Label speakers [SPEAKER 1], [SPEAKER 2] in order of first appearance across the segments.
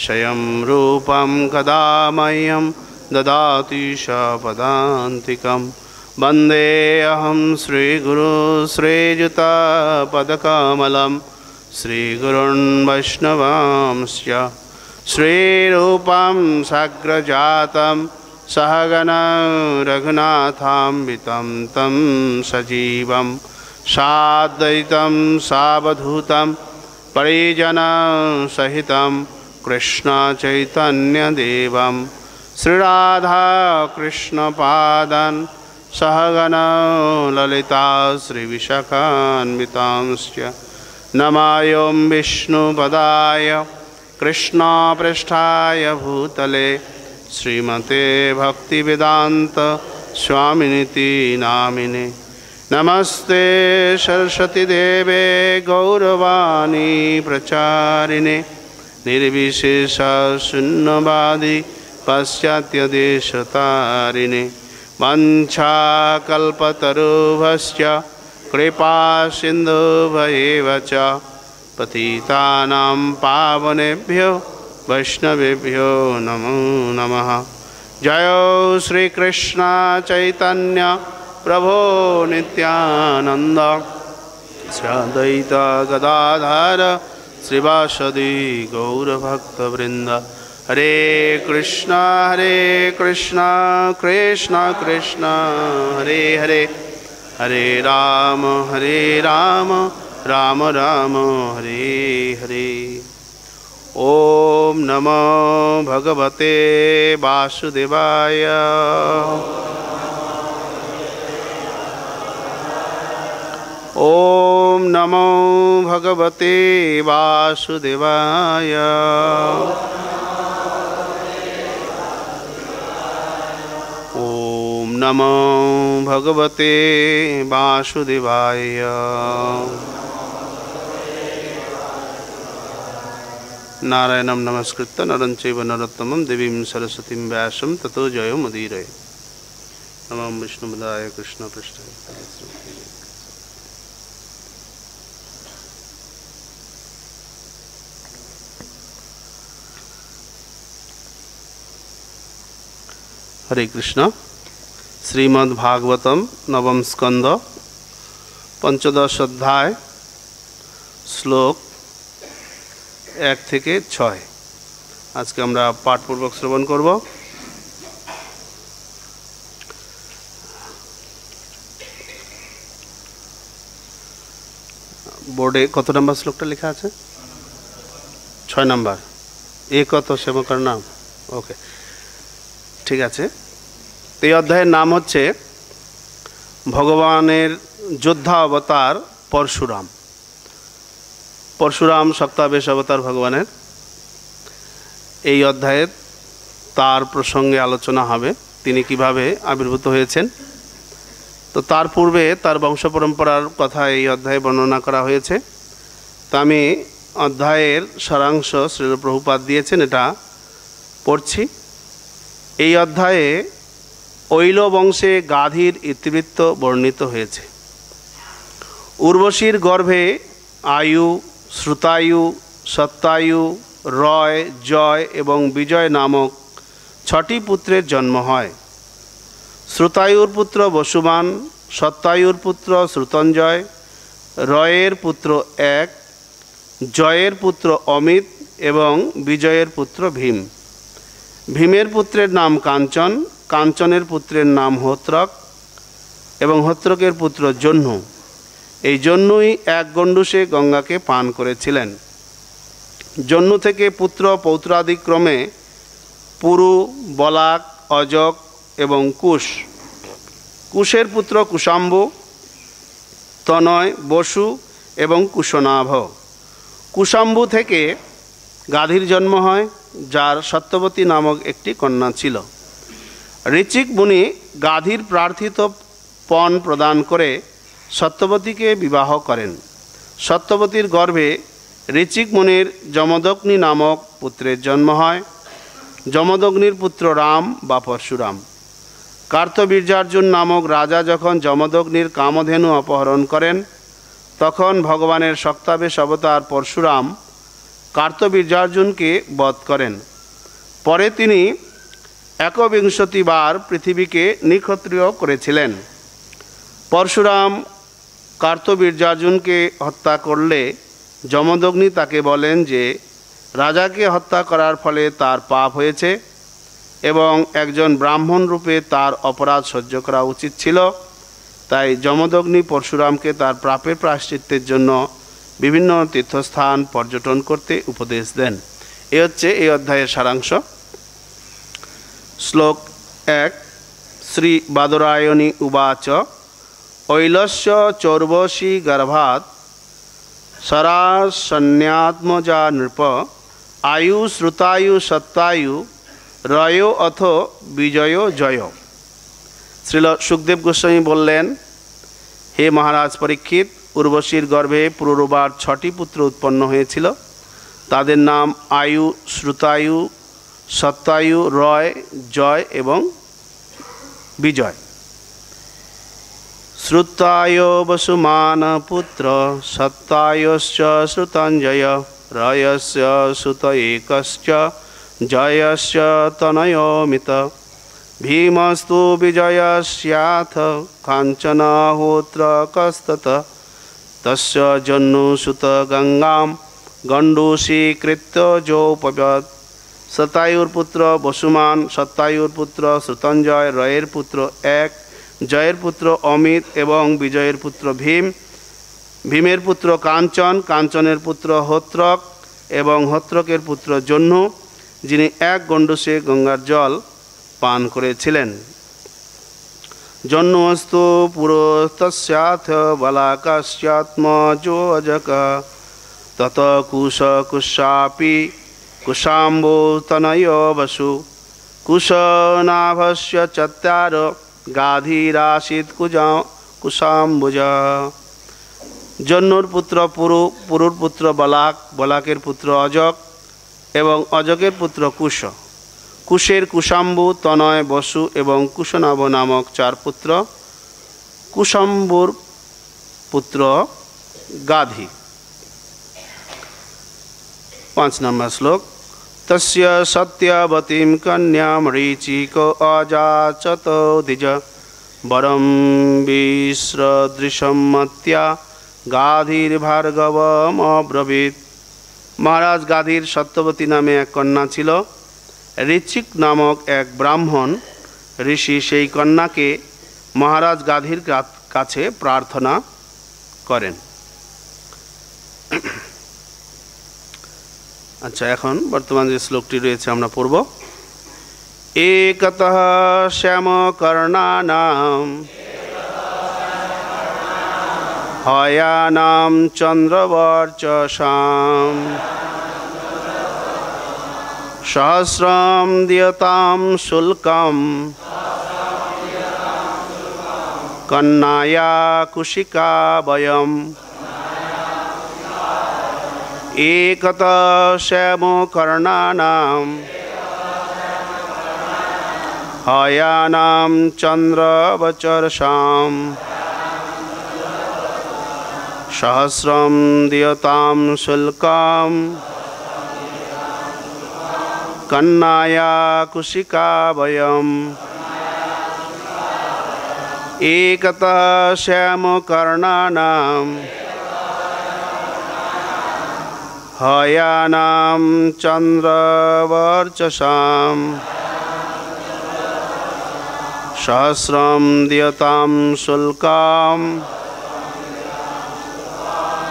[SPEAKER 1] स्वयं रूपं कदा मह्यं ददाति पदान्तिकं वन्देऽहं श्रीगुरु श्रीयुतापदकमलं श्रीगुरुन् वैष्णवांश्च श्रीरूपं साग्रजातं सहगण रघुनाथान्वितं तं सजीवं साद्वैतं सावधूतं परिजनसहितं कृष्ण चैतन्यदेवं श्रीराधाकृष्णपादान् सहगण ललिता श्रीविशाखान्वितांश्च नमामि विष्णुपदाय कृष्णपृष्ठाय भूतले श्रीमते भक्तिवेदांत स्वामिनिति नामिने नमस्ते सरस्वती देवे गौरवाणी प्रचारिणे निर्विशेष शून्यवादी पाश्चात्य देशतारिणे वंशाकल्पतरुभ्यश्च कृपा सिन्धुभ्येव च पतितानां पावनेभ्यो वैष्णवेभ्यो नमो नमः। जय श्री कृष्ण चैतन्य प्रभो नित्यानंद श्री अद्वैत गदाधर श्रीवासदि गौरभक्तवृंद। हरे कृष्ण कृष्ण कृष्ण हरे हरे, हरे राम राम राम हरे हरे। ओम नमो भगवते वासुदेवाय। ओम नमो भगवते वासुदेवाय। ओम नमो भगवते वासुदेवाय। नारायणं नमस्कृत्य नरं चैव नरोत्तमं देवीं सरस्वतीं व्यासं ततो जयमुदीरये। नमो विष्णुपदाय कृष्णपृष्ठाय। हरे कृष्ण। श्रीमद्भागवतम नवम स्कंद पंचदश अध्याय श्लोक 1 থেকে 6 आज के আমরা পাঠপূর্বক শ্রবণ করব। बोर्डे कत नम्बर श्लोकটা লেখা আছে? 6 नम्बर। एक कत सेवकर नाम? ओके ठीक আছে। এই অধ্যায়ের নাম হচ্ছে ভগবানের যোদ্ধা অবতার পরশুরাম। পরশুরাম সপ্তাবেশ অবতার ভগবানের। এই অধ্যায়ে তার প্রসঙ্গে আলোচনা হবে, তিনি কিভাবে আবির্ভূত হয়েছেন। তো তার পূর্বে তার বংশ পরম্পরার কথা এই অধ্যায়ে বর্ণনা করা হয়েছে। তো আমি অধ্যায়ের সারাংশ শ্রীল প্রভুপাদ দিয়েছেন, এটা পড়ছি। এই অধ্যায়ে ঐল বংশে গাধীর ইতিবৃত্ত বর্ণিত হয়েছে। উর্বশীর গর্ভে আয়ু, শ্রুতায়ু, সত্তায়ু, রয়, জয় এবং বিজয় নামক 6টি পুত্রের জন্ম হয়। শ্রুতায়ুর পুত্র বসুমান, সত্তায়ুর পুত্র শ্রুতঞ্জয়, রয়ের পুত্র এক, জয়ের পুত্র অমিত এবং বিজয়ের পুত্র ভীম। ভীমের পুত্রের নাম কাঞ্চন, কাঞ্চনের পুত্রের নাম হোত্রক এবং হোত্রকের পুত্র জহ্নু। এই জহ্নুই এক গণ্ডূষে গঙ্গাকে পান করেছিলেন। জহ্নু থেকে পুত্র পৌত্রাদিক্রমে পুরু, বলাক, অজক এবং কুশ। কুশের পুত্র কুশাম্বু, তনয়, বসু এবং কুশনাভ। কুশাম্বু থেকে গাধীর জন্ম হয়, যার সত্যবতী নামক একটি কন্যা ছিল। ঋচিক মুনি গাধীর প্রার্থিত পণ প্রদান করে সত্যবতীকে বিবাহ করেন। সত্যবতীর গর্ভে ঋচিক মুনির যমদগ্নি নামক পুত্রের জন্ম হয়। যমদগ্নির পুত্র রাম বা পরশুরাম। কার্তবীর্যার্জুন নামক রাজা যখন যমদগ্নির কামধেনু অপহরণ করেন, তখন ভগবানের শক্তাবেশ অবতার পরশুরাম কার্তবীর্যার্জুনকে বধ করেন। পরে তিনি 21 বার পৃথিবীকে নিক্ষত্রিয় করেছিলেন। পরশুরাম কার্তবীর্যার্জুনকে হত্যা করলে যমদগ্নি তাকে বলেন যে রাজাকে হত্যা করার ফলে তার পাপ হয়েছে এবং একজন ব্রাহ্মণ রূপে তার অপরাধ সহ্য করা উচিত ছিল। তাই যমদগ্নি পরশুরামকে তার পাপের প্রায়শ্চিত্তের জন্য বিভিন্ন তীর্থস্থান পর্যটন করতে উপদেশ দেন। এ হচ্ছে এই অধ্যায়ের সারাংশ। শ্লোক 1। শ্রী বাদরায়ণী উবাচ ঐলস্য চৌর্বশী গর্ভাৎ সরাসন্যাত্মজা নৃপ আয়ু শ্রুতায়ু সত্তায়ু রয় অথ বিজয় জয়। শ্রীল সুখদেব গোস্বামী বললেন, হে মহারাজ পরীক্ষিত, উর্বশীর গর্ভে পুরুরবার 6টি পুত্র উৎপন্ন হয়েছিল। তাদের নাম আয়ু, শ্রুতায়ু, সত্তায়ু, রয়, জয় এবং বিজয়। শ্রুতায় বসুমান পুত্র সত্তায়শ্চ শ্রুতঞ্জয় রয়স্য সুত একশ্চ জয়স্য তনয়োমিত ভীমস্তু বিজয়স্যাথ কাঞ্চনহোত্র কস্তত তস্য জন্নুসুত গঙ্গাম গণ্ডূষীকৃত্য যোপবৎ। সতায়ুর পুত্র বসুমান, সত্তায়ুর পুত্র শ্রুতঞ্জয়, রয়ের পুত্র এক, জয়ের পুত্র অমিত এবং বিজয়ের পুত্র ভীম। ভীমের পুত্র কাঞ্চন, কাঞ্চনের পুত্র হোত্রক এবং হোত্রকের পুত্র জহ্নু, যিনি এক গণ্ডূষে গঙ্গার জল পান করেছিলেন। জহ্নুস্তু পুরস্তস্যাথ বলাকাস্যাত্মজোজক তত কুশ কুশাপি কুশাম্বো তনয় বসু কুশনাভস্য চত্যার গাধীরাশিত কুশাম্বুজ। জহ্নুর পুত্র পুরু, পুরুর পুত্র বলাক, বলাকের পুত্র অজক এবং অজকের পুত্র কুশ। কুশের কুশাম্বু, তনয়, বসু এবং কুশনাভ নামক 4 পুত্র। কুশাম্বুর পুত্র গাধী। 5 নম্বর শ্লোক। তস্য সত্যবতীম কন্যাম ঋচিক অযাচত দ্বিজ বরম বিসদৃশমত্যা গাধীর ভার্গবম অব্রবীত। মহারাজ গাধীর সত্যবতী নামে এক কন্যা ছিল। ঋচিক নামক এক ব্রাহ্মণ ঋষি সেই কন্যাকে মহারাজ গাধীর কাছে প্রার্থনা করেন। আচ্ছা, এখন বর্তমান যে শ্লোকটি রয়েছে আমরা পড়ব। একতঃ শ্যামকর্ণানাম হয়ানাম চন্দ্রবর্চসাম সহস্রম দিয়তাম শুল্কম কন্যায়া কুশিকা বয়ম। একতঃ শ্যামকর্ণানাম হয়ানাম চন্দ্রবর্চসাম সহস্রম দিয়তাম শুল্কম কন্যায়া কুশিকা বয়ম। একতঃ শ্যামকর্ণানাম হয়ানাম চন্দ্রবর্চসাম সহস্রম দিয়তাম শুল্কম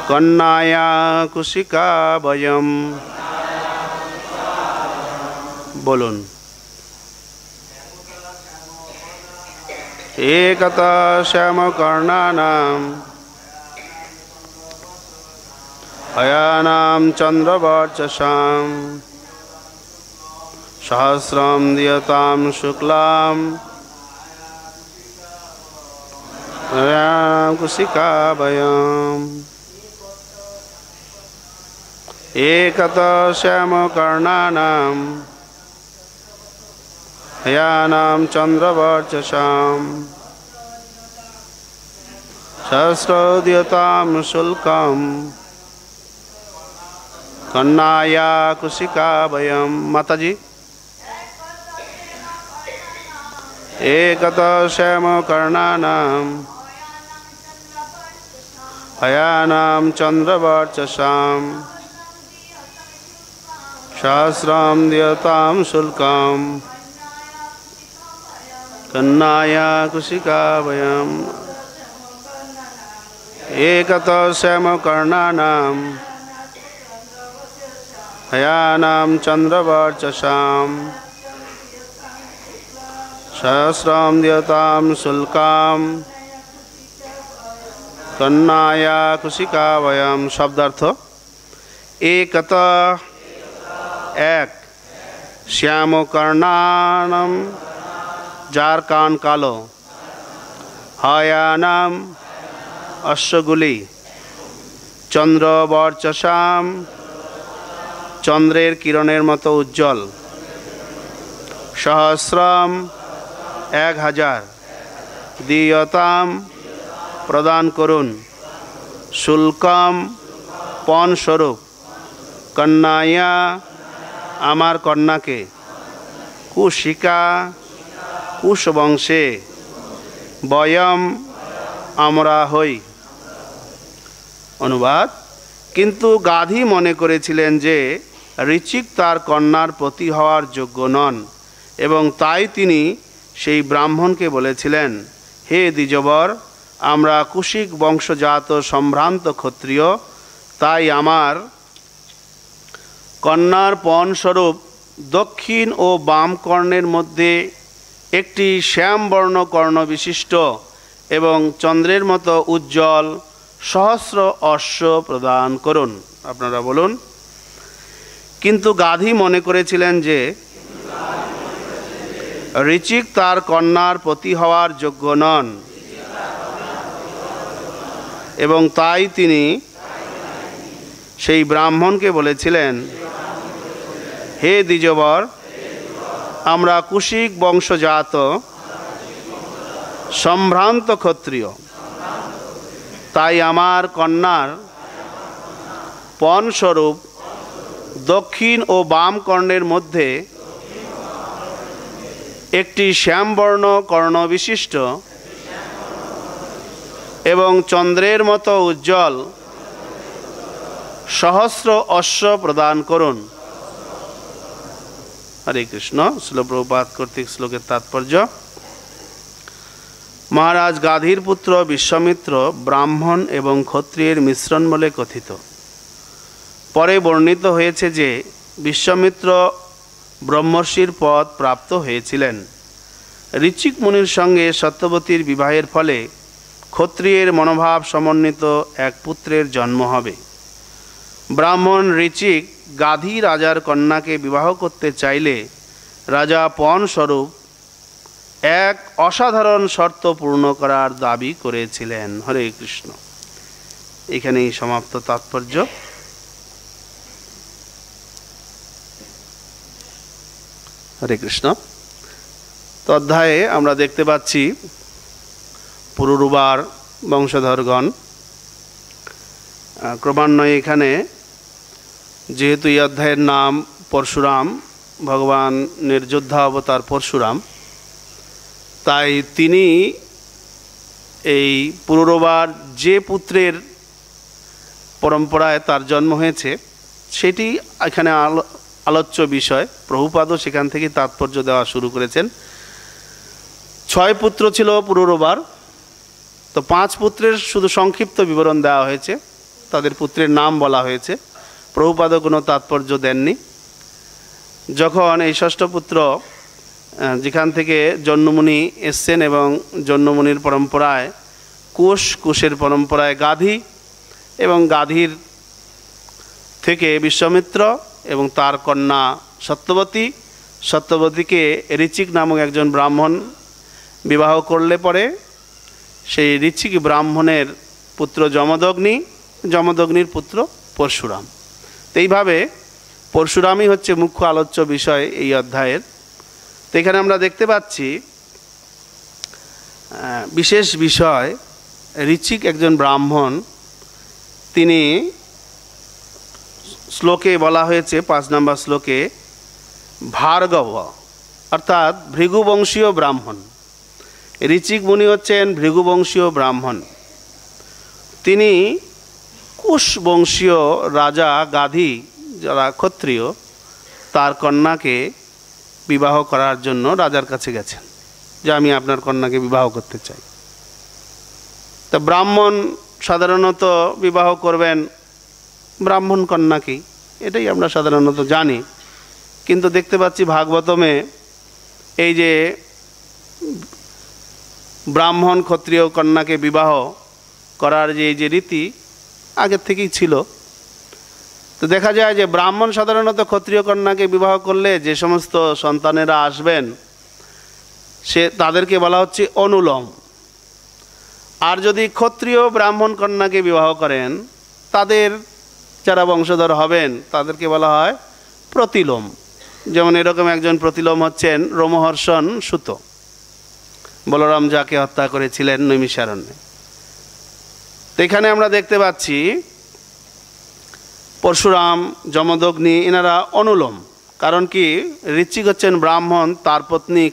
[SPEAKER 1] কন্যায়া কুশিকা বয়ম। বলুন। একতঃ শ্যামকর্ণানাম হয়ানাম চন্দ্রবর্চসাম সহস্রম দিয়তাম শুক্লাম কুশিকা বয়ম। একতঃ শ্যামকর্ণানাম হয়ানাম চন্দ্রবর্চসাম সহস্রোদ্যতাম শুল্কম कन्नाया कुशिका वयम। माताजी। एकत श्याम कर्णानाम हयानाम चंद्रवर्चसाम सहस्रम द्योताम शुल्कम कन्नाया कुशिका वयम। एकत श्याम कर्णानाम हयानाम चंद्रवर्चसाम सहस्रम द्योताम शुल्कम कन्नाया कुशिका वयम। शब्दार्थ एकत एक, श्याम कर्णानम जार कान कालो, हयानाम अश्वगुली, चंद्र वर्चसाम चंद्रेर किरणेर मतो उज्जवल, सहस्रम 1000, दीयताम प्रदान करुन, शुल्कम पन स्वरूप, कन्नाया आमार कन्या के, कुशिका कुश वंशे, वयम आमरा हई। अनुवाद किन्तु गाधी मने करेছিলেন যে ঋচিক তার কন্যার পতি হওয়ার যোগ্য নন এবং তাই তিনি সেই ব্রাহ্মণকে বলেছিলেন, হে দ্বিজবর, আমরা কুশিক বংশজাত সম্ভ্রান্ত ক্ষত্রিয়, তাই আমার কন্যার পণস্বরূপ দক্ষিণ ও বাম কর্ণের মধ্যে একটি শ্যামবর্ণ কর্ণ বিশিষ্ট এবং চন্দ্রের মতো উজ্জ্বল सहस्र अश्व प्रदान करुन। आपनारा बोलुन। किन्तु गाधी मने करेছিলেন যে ঋচিক তার কন্যার পতি হওয়ার যোগ্য নন এবং তাই তিনি সেই ব্রাহ্মণকে বলেছিলেন, হে দ্বিজবর, আমরা কুশিক বংশজাত সম্ভ্রান্ত ক্ষত্রিয়, তাই আমার কন্যার পণস্বরূপ দক্ষিণ ও বাম কর্ণের মধ্যে একটি শ্যামবর্ণ কর্ণ বিশিষ্ট এবং চন্দ্রের মতো উজ্জ্বল सहस्र अश्व प्रदान करुन। हरे कृष्ण। श्रील प्रभुपाद कर्तृक श्लोकेर तात्पर्य। महाराज गाधीर पुत्र विश्वामित्र ब्राह्मण एवं क्षत्रियेर मिश्रण बोले कथित। परे वर्णित हयेछे जे विश्वामित्र ब्रह्मर्षिर पद प्राप्त हयेछिलेन। ऋचिक मुनिर संगे सत्यवतीर विवाहेर फले क्षत्रियेर मनोभाव समन्वित एक पुत्रेर जन्म हबे। ब्राह्मण ऋचिक गाधी राजार कन्या के विवाह करते चाइले राजा पण स्वरूप एक असाधारण शर्त पूर्ण करार दाबी करेছিলেন। हरे कृष्ण। एखानेই समाप्त तात्पर्य। हरे कृष्ण। तो अध्याये আমরা দেখতে পাচ্ছি পুরুরবার বংশধরগণ क्रमान्वये एखाने जेहेतु ये अध्यायेर नाम परशुराम, भगवानेर योद्धा अवतार परशुराम, ताई तिनी এই পুরুরবার যে পুত্রের परम्पराय तार जन्म হয়েছে সেটি এখানে আলোচ্য বিষয়। প্রভুপাদও সেখান থেকে তাৎপর্য দেওয়া শুরু করেছেন। 6 পুত্র ছিল পুরুরবার, তো 5 পুত্রের শুধু সংক্ষিপ্ত বিবরণ দেওয়া হয়েছে, তাদের পুত্রের নাম বলা হয়েছে। প্রভুপাদও কোনো তাৎপর্য দেননি। যখন এই ষষ্ঠ পুত্র যেখান থেকে জন্মমুনি এসছেন এবং জন্মমুনির পরম্পরায় কুশের পরম্পরায় গাধী এবং গাধীর থেকে বিশ্বামিত্র এবং তার কন্যা সত্যবতী, সত্যবতীকে ঋচিক নামক একজন ব্রাহ্মণ বিবাহ করলে পরে সেই ঋচিক ব্রাহ্মণের পুত্র যমদগ্নি, যমদগ্নির পুত্র परशुराम। तो এইভাবে परशुरामই হচ্ছে মুখ্য আলোচ্য বিষয় এই অধ্যায়ের। তো এখানে আমরা দেখতে পাচ্ছি বিশেষ বিষয়, ঋচিক একজন ব্রাহ্মণ, তিনি শ্লোকে বলা হয়েছে 5 নম্বর শ্লোকে ভার্গব অর্থাৎ ভৃগুবংশীয় ব্রাহ্মণ। ঋচিক মুনি হচ্ছেন ভৃগুবংশীয় ব্রাহ্মণ। তিনি কুশ বংশীয় রাজা গাধী যারা ক্ষত্রিয় তার কন্যাকে বিবাহ করার জন্য রাজার কাছে গেছেন যে আমি আপনার কন্যাকে বিবাহ করতে চাই। তা ব্রাহ্মণ সাধারণত বিবাহ করবেন ব্রাহ্মণ কন্যাকেই, এটাই আমরা সাধারণত জানি। কিন্তু দেখতে পাচ্ছি ভাগবতমে এই যে ব্রাহ্মণ ক্ষত্রিয় কন্যাকে বিবাহ করার যে রীতি আগের থেকেই ছিল। তো দেখা যায় যে ব্রাহ্মণ সাধারণত ক্ষত্রিয় কন্যাকে বিবাহ করলে যে সমস্ত সন্তানেরা আসবেন তাদেরকে বলা হচ্ছে অনুলোম। আর যদি ক্ষত্রিয় ব্রাহ্মণ কন্যাকে বিবাহ করেন তাদের যারা বংশধর হবেন তাদেরকে বলা হয় প্রতিলোম। যেমন এরকম একজন প্রতিলোম হচ্ছেন রোমহর্ষণ সুত, বলরাম যাকে হত্যা করেছিলেন নৈমিষারণ্যে। তো এখানে আমরা দেখতে পাচ্ছি পরশুরাম, যমদগ্নি এনারা অনুলোম। কারণ কি, ঋচিক হচ্ছেন ব্রাহ্মণ, তার পত্নী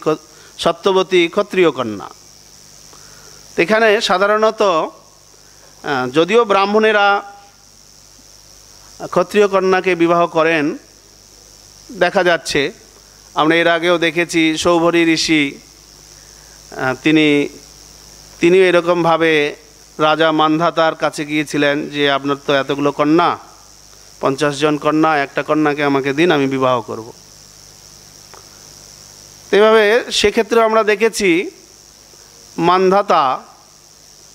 [SPEAKER 1] সত্যবতী ক্ষত্রিয় কন্যা। এখানে সাধারণত যদিও ব্রাহ্মণেরা ক্ষত্রিয় কন্যাকে বিবাহ করেন দেখা যাচ্ছে, আমরা এর আগেও দেখেছি সৌভরী ঋষি তিনিও এরকমভাবে রাজা মান্ধাতার কাছে গিয়েছিলেন যে আপনার তো এতগুলো কন্যা, 50 জন কন্যা, একটা কন্যাকে আমাকে দিন, আমি বিবাহ করব। এভাবে সেক্ষেত্রে আমরা দেখেছি মান্ধাতা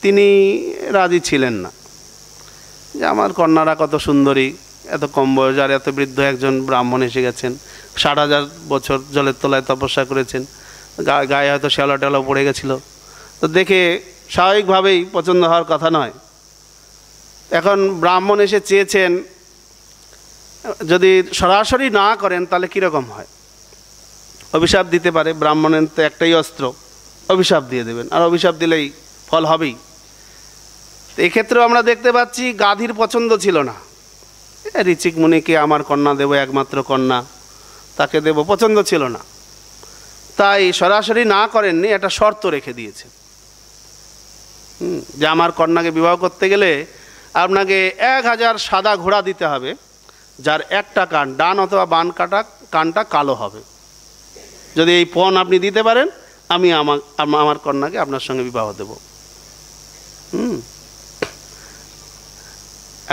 [SPEAKER 1] তিনি রাজি ছিলেন না যে আমার কন্যারা কত সুন্দরী, এত কম বয়স আর এত বৃদ্ধ একজন ব্রাহ্মণ এসে গেছেন, 60,000 বছর জলের তলায় তপস্যা করেছেন, গায়ে হয়তো শ্যাওলা টেলা পড়ে গেছিল, তো দেখে স্বাভাবিকভাবেই পছন্দ হওয়ার কথা নয়। এখন ব্রাহ্মণ এসে চেয়েছেন, যদি সরাসরি না করেন তাহলে কীরকম হয়, অভিশাপ দিতে পারে। ব্রাহ্মণের তো একটাই অস্ত্র, অভিশাপ দিয়ে দেবেন, আর অভিশাপ দিলেই ফল হবেই। তো এক্ষেত্রেও আমরা দেখতে পাচ্ছি গাধীর পছন্দ ছিল না, ঋচিক মুনিকে আমার কন্যা দেব, একমাত্র কন্যা, তাকে দেব, পছন্দ ছিল না। তাই সরাসরি না করেননি, একটা শর্ত রেখে দিয়েছে যে আমার কন্যাকে বিবাহ করতে গেলে আপনাকে 1000 সাদা ঘোড়া দিতে হবে, যার একটা কান, ডান অথবা বান কানটা কালো হবে। যদি এই পণ আপনি দিতে পারেন আমি আমার কন্যাকে আপনার সঙ্গে বিবাহ দেব।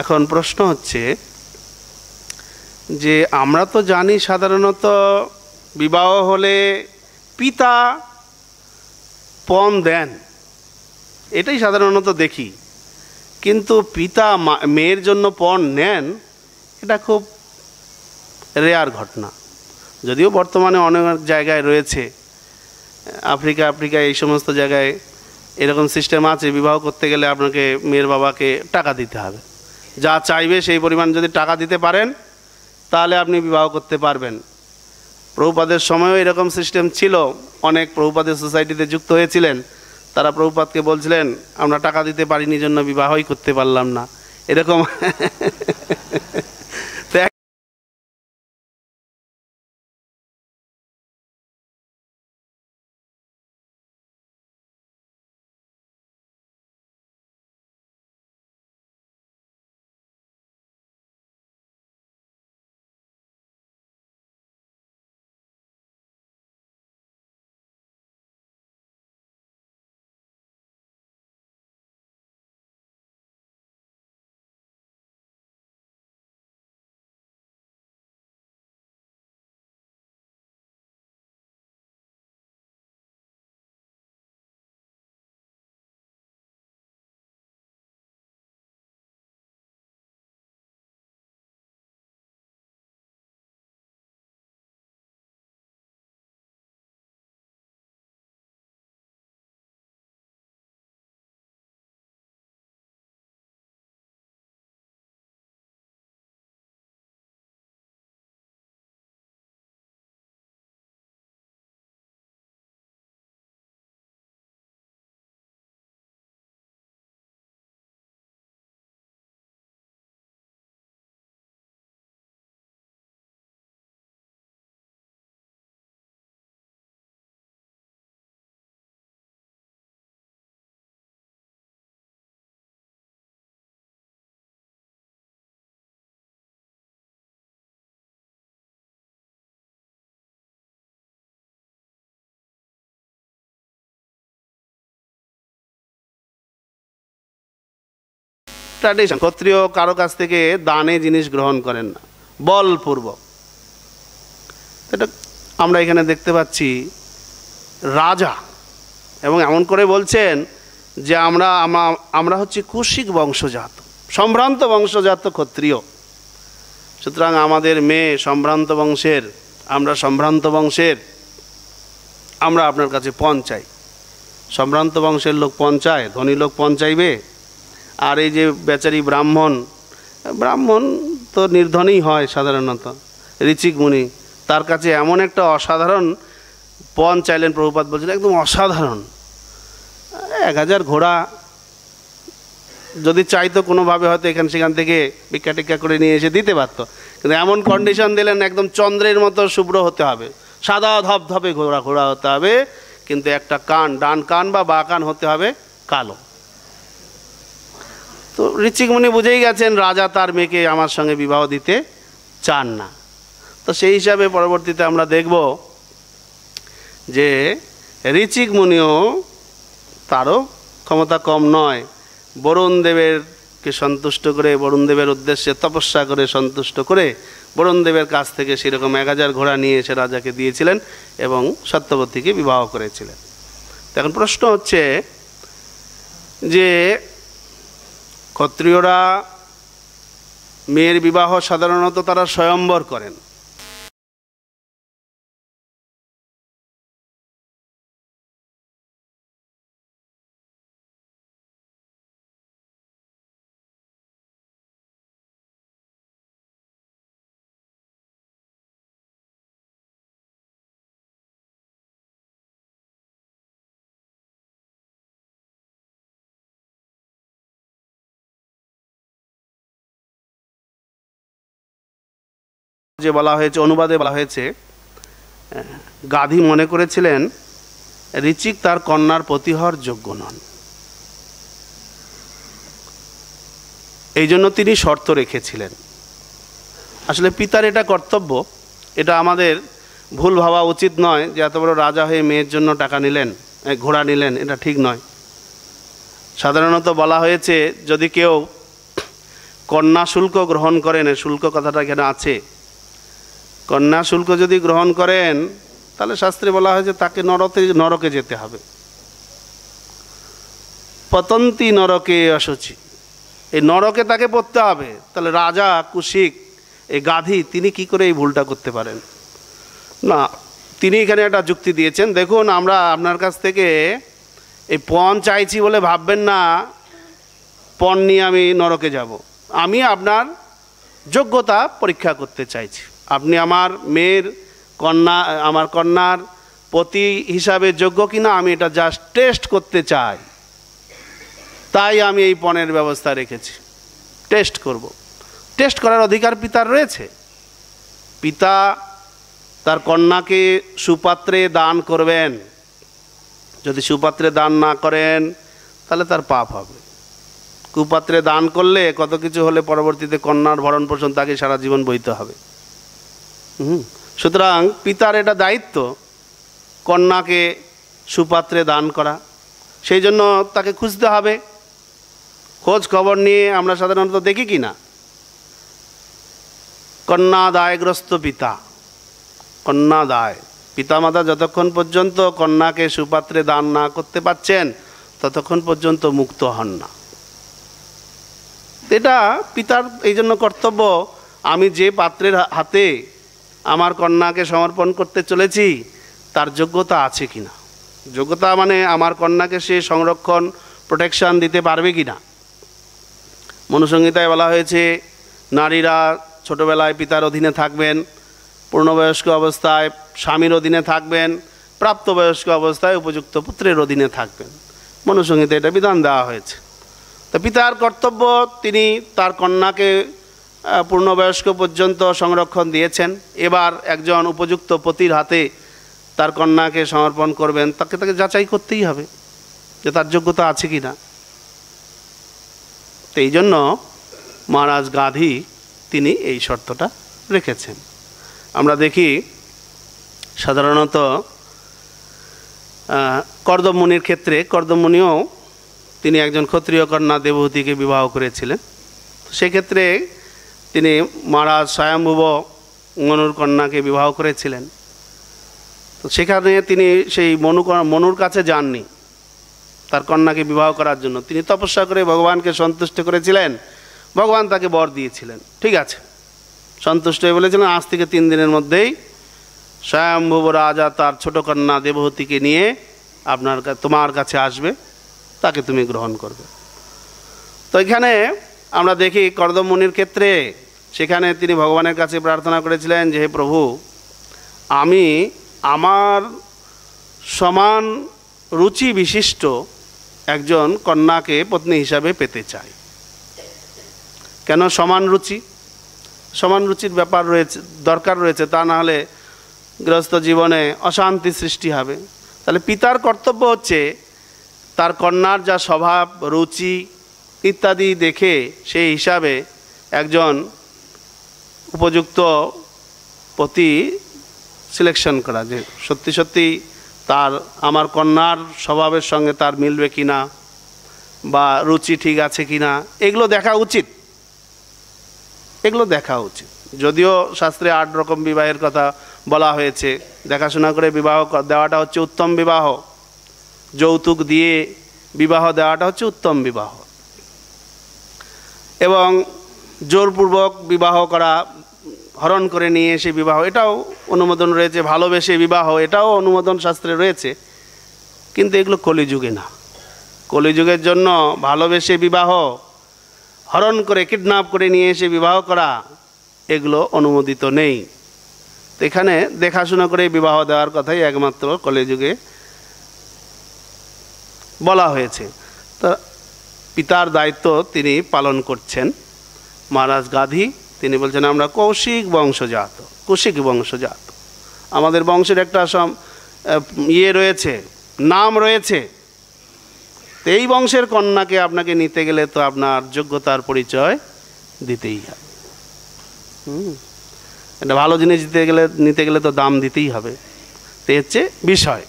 [SPEAKER 1] এখন প্রশ্ন হচ্ছে যে আমরা তো জানি সাধারণত বিবাহ হলে পিতা পণ দেন, এটাই সাধারণত দেখি। কিন্তু পিতা মেয়ের জন্য পণ নেন, এটা খুব রেয়ার ঘটনা। যদিও বর্তমানে অনেক জায়গায় রয়েছে, আফ্রিকা এই সমস্ত জায়গায় এরকম সিস্টেম আছে, বিবাহ করতে গেলে আপনাকে মেয়ের বাবাকে টাকা দিতে হবে, যা চাইবে সেই পরিমাণ যদি টাকা দিতে পারেন তাহলে আপনি বিবাহ করতে পারবেন। প্রভুপাদের সময়ও এরকম সিস্টেম ছিল, অনেক প্রভুপাদের সোসাইটিতে যুক্ত হয়েছিলেন, তারা প্রভুপাদকে বলছিলেন আমরা টাকা দিতে পারিনি জন্য বিবাহই করতে পারলাম না, এরকম ট্র্যাডিশন। ক্ষত্রিয় কারো কাছ থেকে দানে জিনিস গ্রহণ করেন না, বলপূর্বক। এটা আমরা এখানে দেখতে পাচ্ছি রাজা, এবং এমন করে বলছেন যে আমরা হচ্ছে কুশিক বংশজাত, সম্ভ্রান্ত বংশজাত ক্ষত্রিয়। সুতরাং আমাদের মেয়ে সম্ভ্রান্ত বংশের, আমরা সম্ভ্রান্ত বংশের, আমরা আপনার কাছে পণ চাই। সম্ভ্রান্ত বংশের লোক পণ চায়, ধনী লোক পণ চাইবে। আর এই যে বেচারি ব্রাহ্মণ তো নির্ধনই হয় সাধারণত, ঋচিক মুনি, তার কাছে এমন একটা অসাধারণ পণ চাইলেন, প্রভুপাদ বলছেন একদম অসাধারণ। 1000 ঘোড়া যদি চাইতো কোনোভাবে হয়তো সেখান থেকে ভিক্ষা টিক্ষা করে নিয়ে এসে দিতে পারত, কিন্তু এমন কন্ডিশন দিলেন একদম চন্দ্রের মতো শুভ্র হতে হবে, সাদা ধপধপে ঘোড়া হতে হবে, কিন্তু একটা কান, ডান কান বা বাঁ কান হতে হবে কালো। তো ঋচিক মুনি বুঝেই গেছেন রাজা তার মেয়েকে আমার সঙ্গে বিবাহ দিতে চান না। তো সেই হিসাবে পরবর্তীতে আমরা দেখব যে ঋচিক মুনিও, তারও ক্ষমতা কম নয়, বরুণ দেবেরকে সন্তুষ্ট করে, বরুণ দেবের উদ্দেশ্যে তপস্যা করে সন্তুষ্ট করে বরুণ দেবের কাছ থেকে সেরকম 1000 ঘোড়া নিয়ে এসে রাজাকে দিয়েছিলেন এবং সত্যবতীকে বিবাহ করেছিলেন। এখন প্রশ্ন হচ্ছে যে ক্ষত্রিয়রা মেয়ের বিবাহ সাধারণত তারা স্বয়ম্বর করেন। যে বলা হয়েছে, অনুবাদে বলা হয়েছে, গাধী মনে করেছিলেন ঋচিক তার কন্যার পতি হওয়ার যোগ্য নন, এই জন্য তিনি শর্ত রেখেছিলেন। আসলে পিতার এটা কর্তব্য, এটা আমাদের ভুল ভাবা উচিত নয় যে এত বড় রাজা হয়ে মেয়ের জন্য টাকা নিলেন, ঘোড়া নিলেন, এটা ঠিক নয়। সাধারণত বলা হয়েছে যদি কেউ কন্যা শুল্ক গ্রহণ করেন, শুল্ক কথাটা এখানে আছে, কন্যা শুল্ক যদি গ্রহণ করেন তাহলে শাস্ত্রে বলা হয়েছে তাকে নরকে যেতে হবে। পতন্তি নরকে অশুচি, এই নরকে তাকে পড়তে হবে। তাহলে রাজা কুশিক, এই গাধী, তিনি কি করে এই ভুলটা করতে পারেন? না, তিনি এখানে একটা যুক্তি দিয়েছেন, দেখুন আমরা আপনার কাছ থেকে এই পণ চাইছি বলে ভাববেন না পণ নিয়ে আমি নরকে যাব। আমি আপনার যোগ্যতা পরীক্ষা করতে চাইছি। আপনি আমার মেয়ের আমার কন্যার পতি হিসাবে যোগ্য কিনা আমি এটা জাস্ট টেস্ট করতে চাই, তাই আমি এই পণের ব্যবস্থা রেখেছি। টেস্ট করব, টেস্ট করার অধিকার পিতার রয়েছে। পিতা তার কন্যাকে সুপাত্রে দান করবেন, যদি সুপাত্রে দান না করেন তাহলে তার পাপ হবে। কুপাত্রে দান করলে কত কিছু হলে পরবর্তীতে কন্যার ভরণ পোষণ তাকে সারা জীবন বইতে হবে। সুতরাং পিতার এটা দায়িত্ব কন্যাকে সুপাত্রে দান করা, সেই জন্য তাকে খুঁজতে হবে। খোঁজ খবর নিয়ে আমরা সাধারণত দেখি কি না, কন্যা দায়গ্রস্ত পিতা, কন্যা দায়, পিতামাতা যতক্ষণ পর্যন্ত কন্যাকে সুপাত্রে দান না করতে পারছেন ততক্ষণ পর্যন্ত মুক্ত হন না। এটা পিতার এই জন্য কর্তব্য, আমি যে পাত্রের হাতে আমার কন্যাকে সমর্পণ করতে চলেছি তার যোগ্যতা আছে কিনা, যোগ্যতা মানে আমার কন্যাকে সে সংরক্ষণ প্রোটেকশন দিতে পারবে কিনা। মনুসংহিতায় বলা হয়েছে নারীরা ছোটোবেলায় পিতার অধীনে থাকবেন, পূর্ণবয়স্ক অবস্থায় স্বামীর অধীনে থাকবেন, প্রাপ্তবয়স্ক অবস্থায় উপযুক্ত পুত্রের অধীনে থাকবেন। মনুসংহিতায় এটা বিধান দেওয়া হয়েছে। তো পিতার কর্তব্য, তিনি তার কন্যাকে পূর্ণবয়স্ক পর্যন্ত সংরক্ষণ দিয়েছেন, এবার একজন উপযুক্ত পতির হাতে তার কন্যাকে সমর্পণ করবেন, তাকে যাচাই করতেই হবে যে তার যোগ্যতা আছে কি না। তো এই জন্য মহারাজ গাধী তিনি এই শর্তটা রেখেছেন। আমরা দেখি সাধারণত কর্দম মুনির ক্ষেত্রে, কর্দম মুনিও তিনি একজন ক্ষত্রিয় কন্যা দেবহূতিকে বিবাহ করেছিলেন। সেক্ষেত্রে তিনি মহারাজ স্বয়ম্ভুব মনুর কন্যাকে বিবাহ করেছিলেন। তো সেখানে তিনি সেই মনুর কাছে যাননি তার কন্যাকে বিবাহ করার জন্য। তিনি তপস্যা করে ভগবানকে সন্তুষ্ট করেছিলেন, ভগবান তাকে বর দিয়েছিলেন। ঠিক আছে, সন্তুষ্ট হয়ে বলেছিলেন আজ থেকে 3 দিনের মধ্যেই স্বয়ম্ভুব রাজা তার ছোট কন্যা দেবহূতিকে নিয়ে তোমার কাছে আসবে, তাকে তুমি গ্রহণ করবে। তো এখানে আমরা দেখি কর্দম মুনির ক্ষেত্রে সেখানে তিনি ভগবানের কাছে প্রার্থনা করেছিলেন যে হে প্রভু, আমি আমার সমান রুচি বিশিষ্ট একজন কন্যাকে পত্নী হিসাবে পেতে চাই। কেন সমান রুচি? সমান রুচির ব্যাপার রয়েছে, দরকার রয়েছে, তা না হলে গৃহস্থ জীবনে অশান্তি সৃষ্টি হবে। তাহলে পিতার কর্তব্য হচ্ছে তার কন্যার যা স্বভাব, রুচি ইত্যাদি দেখে সেই হিসাবে একজন উপযুক্ত পতি সিলেকশন করা, যে সত্যি সত্যি আমার কন্যার স্বভাবের সঙ্গে তার মিলবে কিনা বা রুচি ঠিক আছে কিনা, এগুলো দেখা উচিত। এগুলো দেখা উচিত। যদিও শাস্ত্রে 8 রকম বিবাহের কথা বলা হয়েছে, দেখাশোনা করে বিবাহ দেওয়াটা হচ্ছে উত্তম বিবাহ, যৌতুক দিয়ে বিবাহ দেওয়াটা হচ্ছে উত্তম বিবাহ, এবং জোরপূর্বক বিবাহ করা, হরণ করে নিয়ে এসে বিবাহ, এটাও অনুমোদন রয়েছে। ভালোবেসে বিবাহ, এটাও অনুমোদন শাস্ত্রে রয়েছে। কিন্তু এগুলো কলিযুগে না। কলিযুগের জন্য ভালোবেসে বিবাহ, হরণ করে কিডন্যাপ করে নিয়ে এসে বিবাহ করা, এগুলো অনুমোদিত নেই। তো এখানে দেখাশোনা করে বিবাহ দেওয়ার কথাই একমাত্র কলিযুগে বলা হয়েছে। তো পিতার দায়িত্ব তিনি পালন করছেন। মহারাজ গাধী তিনি বলছেন আমরা কৌশিক বংশজাত, কৌশিক বংশজাত, আমাদের বংশের একটা রয়েছে, নাম রয়েছে। তো এই বংশের কন্যাকে আপনাকে নিতে গেলে তো আপনার যোগ্যতার পরিচয় দিতেই হবে। একটা ভালো জিনিস নিতে গেলে তো দাম দিতেই হবে। তো হচ্ছে বিষয়।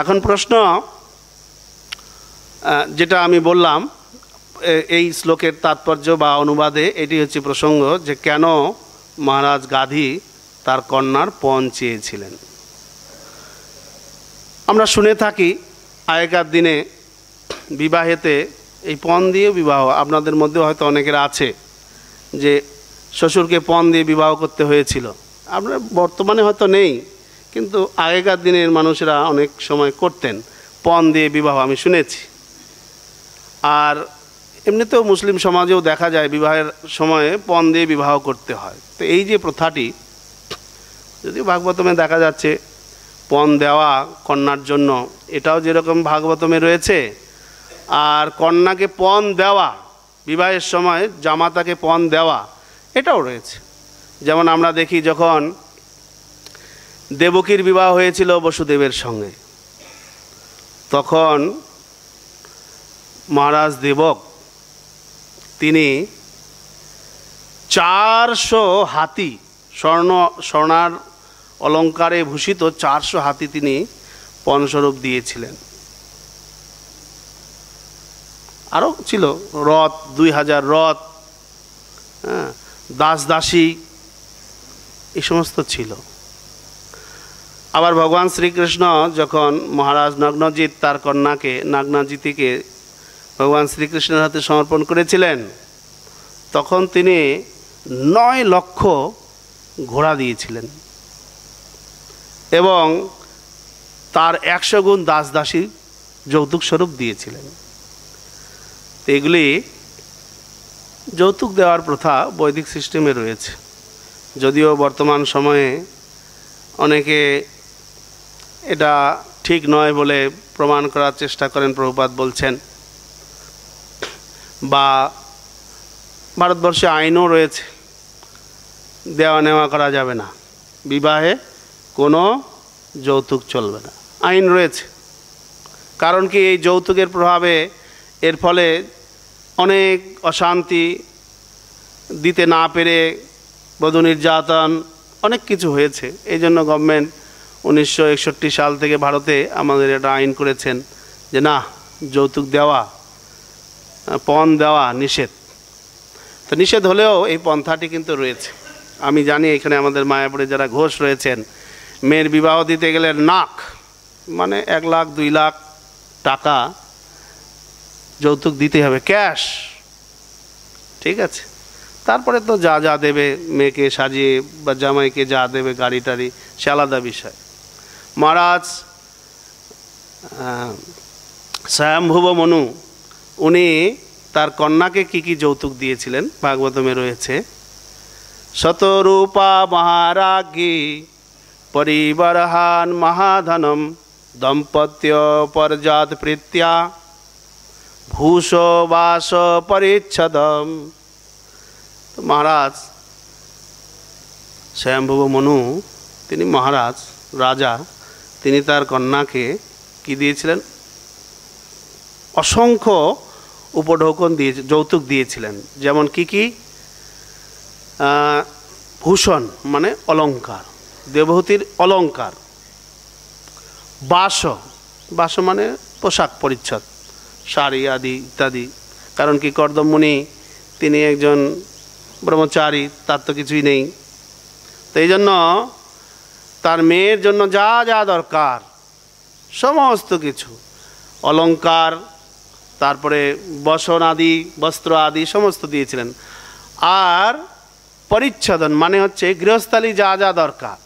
[SPEAKER 1] এখন প্রশ্ন যেটা আমি বললাম এই শ্লোকের তাৎপর্য বা অনুবাদে, এটি হচ্ছে প্রসঙ্গ যে কেন মহারাজ গাধী তার কন্যার পণ চেয়েছিলেন। আমরা শুনে থাকি আগেকার দিনে বিবাহেতে এই পণ দিয়ে বিবাহ, আপনাদের মধ্যে হয়তো অনেকের আছে যে শ্বশুরকে পণ দিয়ে বিবাহ করতে হয়েছিল। আপনার বর্তমানে হয়তো নেই, কিন্তু আগেকার দিনের মানুষেরা অনেক সময় করতেন পণ দিয়ে বিবাহ, আমি শুনেছি। আর এমনিতেও মুসলিম সমাজেও দেখা যায় বিবাহের সময়ে পণ দিয়ে বিবাহ করতে হয়। তো এই যে প্রথাটি, যদিও ভাগবতমে দেখা যাচ্ছে পণ দেওয়া কন্যার জন্য, এটাও যেরকম ভাগবতমে রয়েছে, আর কন্যাকে পণ দেওয়া বিবাহের সময় জামাতাকে পণ দেওয়া এটাও রয়েছে। যেমন আমরা দেখি যখন দেবকীর বিবাহ হয়েছিল বসুদেবের সঙ্গে, তখন মহারাজ দেবক তিনি 400 হাতি, স্বর্ণার অলঙ্কারে ভূষিত 400 হাতি তিনি পণস্বরূপ দিয়েছিলেন। আরও ছিল রথ, 2000 রথ, দাস দাসী, এই সমস্ত ছিল। আবার ভগবান শ্রীকৃষ্ণ যখন মহারাজ নগ্নজিৎ তার কন্যাকে নাগনাজিতিকে ভগবান শ্রীকৃষ্ণের হাতে সমর্পণ করেছিলেন, তখন তিনি 9 লক্ষ ঘোড়া দিয়েছিলেন এবং তার 100 গুণ দাস দাসী যৌতুক স্বরূপ দিয়েছিলেন। এগুলি যৌতুক দেওয়ার প্রথা বৈদিক সিস্টেমে রয়েছে, যদিও বর্তমান সময়ে অনেকে এটা ঠিক নয় বলে প্রমাণ করার চেষ্টা করেন। প্রভুপাদ বলছেন, বা ভারতবর্ষে আইনও রয়েছে দেওয়া নেওয়া করা যাবে না, বিবাহে কোনো যৌতুক চলবে না, আইন রয়েছে। কারণ কি, এই যৌতুকের প্রভাবে এর ফলে অনেক অশান্তি, দিতে না পেরে বধূ নির্যাতন, অনেক কিছু হয়েছে। এই জন্য গভর্নমেন্ট 1961 সাল থেকে ভারতে আমাদের এটা আইন করেছেন যে না, যৌতুক দেওয়া পণ দেওয়া নিষেধ। তো নিষেধ হলেও এই পন্থাটি কিন্তু রয়েছে। আমি জানি এখানে আমাদের মায়াপুরে যারা ঘোষ রয়েছেন, মেয়ের বিবাহ দিতে গেলে নাক মানে 1 লাখ 2 লাখ টাকা যৌতুক দিতে হবে, ক্যাশ। ঠিক আছে, তারপরে তো যা যা দেবে মেয়েকে সাজিয়ে বা জামাইকে যা দেবে গাড়ি টাড়ি, সে আলাদা বিষয়। মহারাজ স্বয়ম্ভুব মনু উনি তার কন্যাকে কি কি যৌতুক দিয়েছিলেন ভাগবতমে রয়েছে। শতরূপা মহারাজ্ঞী পরিবরহান মহাধনম দম্পত্য পর্যাত প্রীত্যা ভূষ বাস পরিচ্ছদম। তো মহারাজ স্বয়ম্ভুব মনু তিনি মহারাজ রাজা, তিনি তার কন্যাকে কি দিয়েছিলেন? অসংখ্য উপঢৌকন দিয়ে যৌতুক দিয়েছিলেন। যেমন কি কি? ভূষণ মানে অলঙ্কার, দেবহূতির অলঙ্কার। বাস, বাস মানে পোশাক পরিচ্ছদ, শাড়ি আদি ইত্যাদি। কারণ কি কর্দমমুনি তিনি একজন ব্রহ্মচারী, তার তো কিছুই নেই। তো এই জন্য তার মেয়ের জন্য যা যা দরকার সমস্ত কিছু, অলঙ্কার, তারপরে বসন আদি, বস্ত্র আদি সমস্ত দিয়েছিলেন। আর পরিচ্ছদন মানে হচ্ছে গৃহস্থালী যা যা দরকার।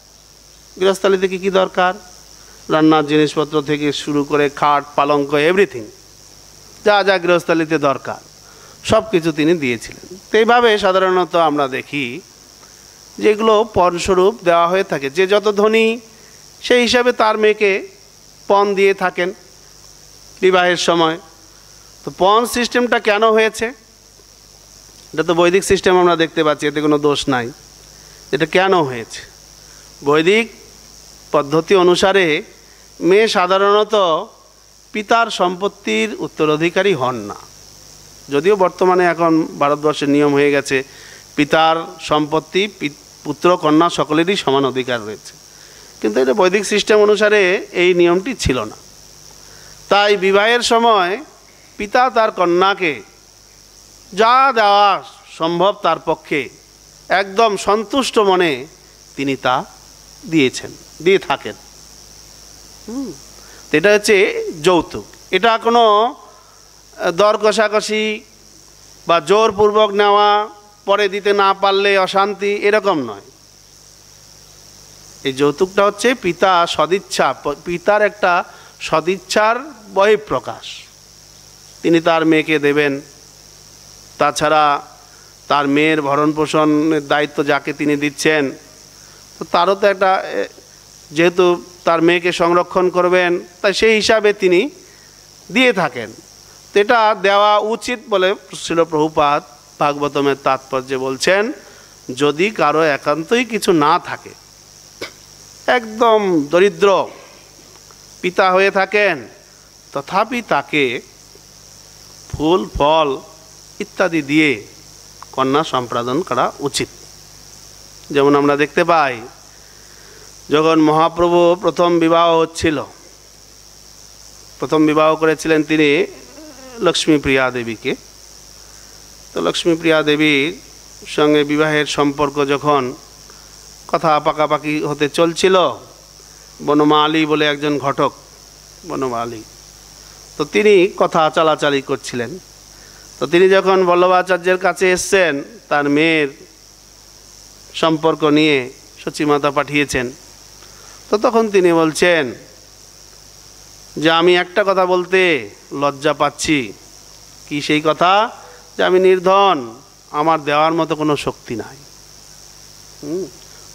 [SPEAKER 1] গৃহস্থালী থেকে কী দরকার? রান্নার জিনিসপত্র থেকে শুরু করে খাট পালঙ্ক এভরিথিং, যা যা গৃহস্থালীতে দরকার সব কিছু তিনি দিয়েছিলেন। তো এইভাবে সাধারণত আমরা দেখি যেগুলো পণস্বরূপ দেওয়া হয়ে থাকে। যে যত ধনী সেই হিসাবে তার মেয়েকে পণ দিয়ে থাকেন বিবাহের সময়। তো পণ সিস্টেমটা কেন হয়েছে? এটা তো বৈদিক সিস্টেম আমরা দেখতে পাচ্ছি, এতে কোনো দোষ নাই। এটা কেন হয়েছে? বৈদিক পদ্ধতি অনুসারে মেয়ে সাধারণত পিতার সম্পত্তির উত্তরাধিকারী হন না। যদিও বর্তমানে এখন ভারতবর্ষের নিয়ম হয়ে গেছে পিতার সম্পত্তি পুত্র কন্যা সকলেরই সমান অধিকার রয়েছে, কিন্তু এটা বৈদিক সিস্টেম অনুসারে এই নিয়মটি ছিল না। তাই বিবাহের সময় পিতা তার কন্যাকে যা দেওয়া সম্ভব তার পক্ষে একদম সন্তুষ্ট মনে তিনি তা দিয়েছেন, দিয়ে থাকেন। এটা হচ্ছে যৌতুক। এটা কোনো দর কষাকষি বা জোরপূর্বক নেওয়া, পরে দিতে না পারলে অশান্তি, এরকম নয়। এই যৌতুকটা হচ্ছে পিতা সদিচ্ছা, পিতার একটা সদিচ্ছার বহিঃপ্রকাশ। তিনি তার মেয়েকে দেবেন। তাছাড়া তার মেয়ের ভরণ পোষণের দায়িত্ব যাকে তিনি দিচ্ছেন, তো তারও তো একটা, যেহেতু তার মেয়েকে সংরক্ষণ করবেন, তাই সেই হিসাবে তিনি দিয়ে থাকেন। তো এটা দেওয়া উচিত বলে শ্রীল প্রভুপাদ ভাগবতমের তাৎপর্যে বলছেন, যদি কারো একান্তই কিছু না থাকে, একদম দরিদ্র পিতা হয়ে থাকেন, তথাপি তাকে ফুল ফল ইত্যাদি দিয়ে কন্যা সম্পাদন করা উচিত। যেমন আমরা দেখতে পাই যখন মহাপ্রভু প্রথম বিবাহ হচ্ছিল, প্রথম বিবাহ করেছিলেন তিনি লক্ষ্মীপ্রিয়া দেবীকে। তো লক্ষ্মীপ্রিয়া দেবীর সঙ্গে বিবাহের সম্পর্ক যখন কথা পাকাপাকি হতে চলছিল, বনমালী বলে একজন ঘটক, বনমালী, তো তিনি কথা চালাচালি করছিলেন। তো তিনি যখন বল্লভাচার্যের কাছে এসছেন, তার মেয়ের সম্পর্ক নিয়ে সচিমাতা পাঠিয়েছেন, তো তখন তিনি বলছেন যে আমি একটা কথা বলতে লজ্জা পাচ্ছি। কি সেই কথা? যে আমি নির্ধন, আমার দেওয়ার মতো কোনো শক্তি নাই।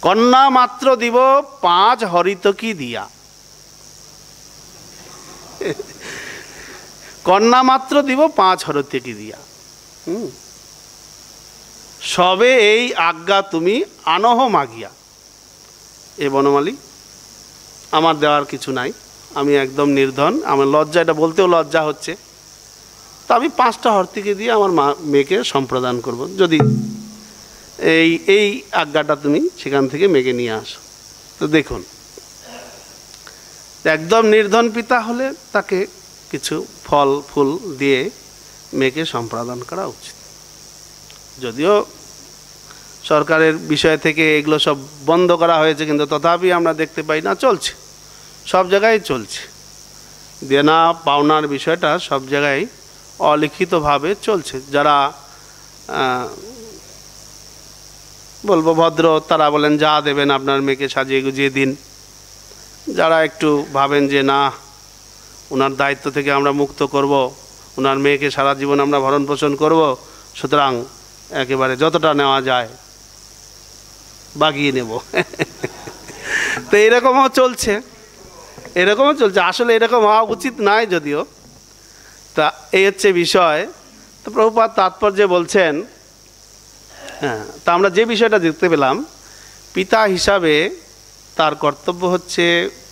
[SPEAKER 1] কন্যা মাত্র দিব 5 হরিতকি দিয়া। কন্যা মাত্র দিব 5 হরিতকি দিয়া। সবে এই আজ্ঞা তুমি আনহ মাগিয়া। এ বনমালী, আমার দেওয়ার কিছু নাই, আমি একদম নির্ধন, আমার লজ্জা, এটা বলতেও লজ্জা হচ্ছে। তো আমি 5টা হর্তিকে দিয়ে আমার মেয়েকে সম্প্রদান করব, যদি এই আজ্ঞাটা তুমি সেখান থেকে মেয়েকে নিয়ে আসো। তো দেখুন, একদম নির্ধন পিতা হলে তাকে কিছু ফল ফুল দিয়ে মেয়েকে সম্প্রদান করা উচিত। যদিও সরকারের বিষয় থেকে এগুলো সব বন্ধ করা হয়েছে, কিন্তু তথাপি আমরা দেখতে পাই না, চলছে, সব জায়গায় চলছে। দেনা পাওনার বিষয়টা সব জায়গায় অলিখিতভাবে চলছে। যারা বলবো ভদ্র, তারা বলেন যা দেবেন আপনার মেয়েকে সাজিয়ে গুজিয়ে দিন। যারা একটু ভাবেন যে না, ওনার দায়িত্ব থেকে আমরা মুক্ত করব, ওনার মেয়েকে সারা জীবন আমরা ভরণ পোষণ করব, সুতরাং একেবারে যতটা নেওয়া যায় বাগিয়ে নেব। তো এরকমও চলছে, এরকমও চলছে। আসলে এরকম হওয়া উচিত নয় যদিও। তা এই হচ্ছে বিষয়। তো প্রভুপাদ তাৎপর্যে বলছেন, হ্যাঁ, তা আমরা যে বিষয়টা দেখতে পেলাম, পিতা হিসাবে তার কর্তব্য হচ্ছে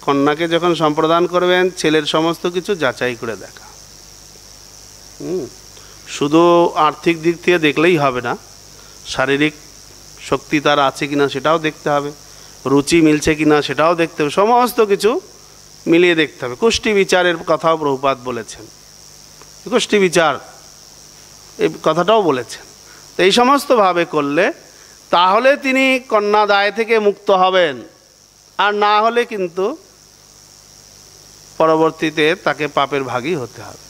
[SPEAKER 1] কন্যাকে যখন সম্প্রদান করবেন ছেলের সমস্ত কিছু যাচাই করে দেখা। শুধু আর্থিক দিক থেকে দেখলেই হবে না, শারীরিক শক্তি তার আছে কিনা সেটাও দেখতে হবে, রুচি মিলছে কিনা সেটাও দেখতে হবে, সমস্ত কিছু মিলিয়ে দেখতে হবে। কুষ্টি বিচারের কথাও প্রভুপাদ বলেছেন, কুষ্টি বিচার এই কথাটাও বলেছেন। তো এই সমস্তভাবে করলে তাহলে তিনি কন্যা দায় থেকে মুক্ত হবেন, আর না হলে কিন্তু পরবর্তীতে তাকে পাপের ভাগী হতে হবে।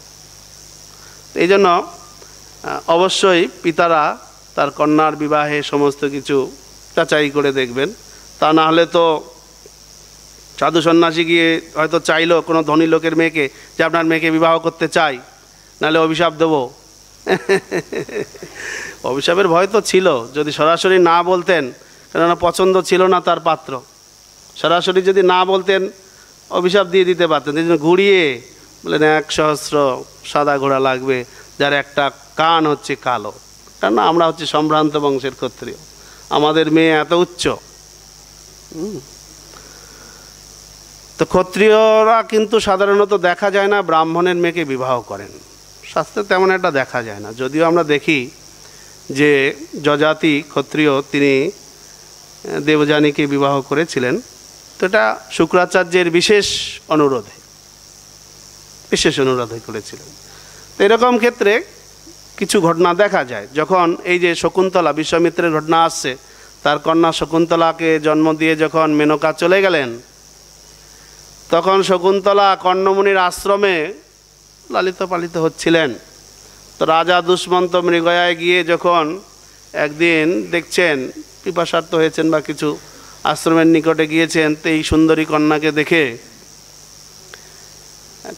[SPEAKER 1] এই জন্য অবশ্যই পিতারা তার কন্যার বিবাহে সমস্ত কিছু যাচাই করে দেখবেন। তা না হলে তো সাধু সন্ন্যাসী গিয়ে হয়তো চাইলো কোনো ধনী লোকের মেয়েকে যে আপনার মেয়েকে বিবাহ করতে চাই, নাহলে অভিশাপ দেবো। অভিশাপের ভয় তো ছিল, যদি সরাসরি না বলতেন, কেননা পছন্দ ছিল না তার পাত্র, সরাসরি যদি না বলতেন অভিশাপ দিয়ে দিতে পারতেন। এই জন্য ঘুরিয়ে বললেন 100 সাদা ঘোড়া লাগবে যার একটা কান হচ্ছে কালো, কেননা আমরা হচ্ছে সম্ভ্রান্ত বংশের ক্ষত্রিয়, আমাদের মেয়ে এত উচ্চ। তো ক্ষত্রিয়রা কিন্তু সাধারণত দেখা যায় না ব্রাহ্মণের মেয়েকে বিবাহ করেন, শাস্ত্রে তেমন একটা দেখা যায় না। যদিও আমরা দেখি যে যজাতি ক্ষত্রিয় তিনি দেবযানীকে বিবাহ করেছিলেন, তো এটা শুক্রাচার্যের বিশেষ অনুরোধে করেছিলেন। তো এরকম ক্ষেত্রে কিছু ঘটনা দেখা যায়। যখন এই যে শকুন্তলা, বিশ্বামিত্রের ঘটনা আসছে, তার কন্যা শকুন্তলাকে জন্ম দিয়ে যখন মেনকা চলে গেলেন, তখন শকুন্তলা কর্ণমুনির আশ্রমে লালিত পালিত হচ্ছিলেন। তো রাজা দুষ্মন্ত মৃগয়ায় গিয়ে যখন একদিন দেখছেন পিপাসার্থ হয়েছেন বা কিছু, আশ্রমের নিকটে গিয়েছেন, তো এই সুন্দরী কন্যাকে দেখে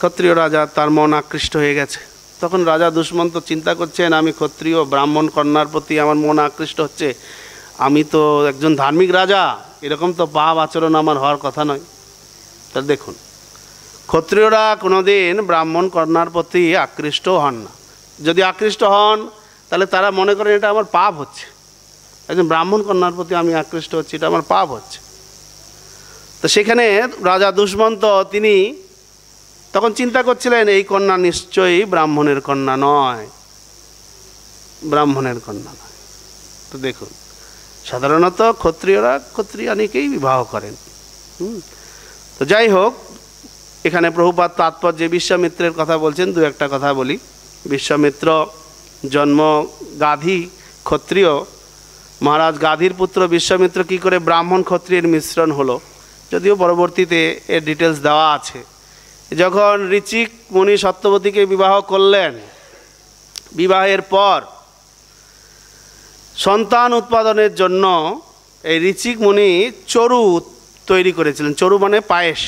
[SPEAKER 1] ক্ষত্রিয় রাজা তার মন আকৃষ্ট হয়ে গেছে। তখন রাজা দুষ্মন্ত চিন্তা করছেন, আমি ক্ষত্রিয় ব্রাহ্মণ কন্যার প্রতি আমার মন আকৃষ্ট হচ্ছে, আমি তো একজন ধার্মিক রাজা, এরকম তো পাপ আচরণ আমার হওয়ার কথা নয়। তা দেখুন, ক্ষত্রিয়রা কোনোদিন ব্রাহ্মণ কন্যার প্রতি আকৃষ্ট হন না। যদি আকৃষ্ট হন তাহলে তারা মনে করেন এটা আমার পাপ হচ্ছে, একজন ব্রাহ্মণ কন্যার প্রতি আমি আকৃষ্ট হচ্ছি, এটা আমার পাপ হচ্ছে। তো সেখানে রাজা দুষ্মন্ত তিনি তখন চিন্তা করছিলেন এই কন্যা নিশ্চয়ই ব্রাহ্মণের কন্যা নয়, ব্রাহ্মণের কন্যা নয়। তো দেখুন, সাধারণত ক্ষত্রিয়রা ক্ষত্রিয়ানীকেই বিবাহ করেন। তো যাই হোক, এখানে প্রভুপাদ তাৎপর্যে বিশ্বামিত্রের কথা বলছেন, দু একটা কথা বলি। বিশ্বামিত্র জন্ম গাধী ক্ষত্রিয়, মহারাজ গাধীর পুত্র বিশ্বামিত্র কি করে ব্রাহ্মণ ক্ষত্রিয়ের মিশ্রণ হলো, যদিও পরবর্তীতে এর ডিটেলস দেওয়া আছে। যখন ঋচিক মুনি সত্যবতীকে বিবাহ করলেন, বিবাহের পর সন্তান উৎপাদনের জন্য এই ঋচিক মুনি চরু তৈরি করেছিলেন। চরু মানে পায়েস,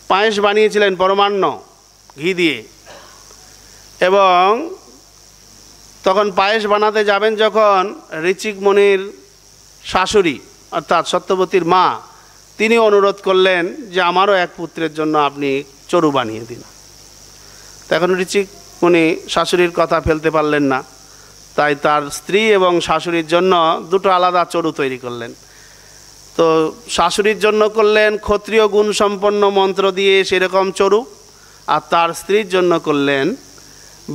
[SPEAKER 1] পায়েস বানিয়েছিলেন পরমান্ন ঘি দিয়ে। এবং তখন পায়েস বানাতে যাবেন যখন, ঋচিক মুনির শাশুড়ি অর্থাৎ সত্যবতীর মা, তিনি অনুরোধ করলেন যে আমারও এক পুত্রের জন্য আপনি চরু বানিয়ে দিন। তখন ঋচিক মুনি শাশুড়ির কথা ফেলতে পারলেন না, তাই তার স্ত্রী এবং শাশুড়ির জন্য দুটো আলাদা চরু তৈরি করলেন। তো শাশুড়ির জন্য করলেন ক্ষত্রিয় গুণসম্পন্ন মন্ত্র দিয়ে সেরকম চরু, আর তার স্ত্রীর জন্য করলেন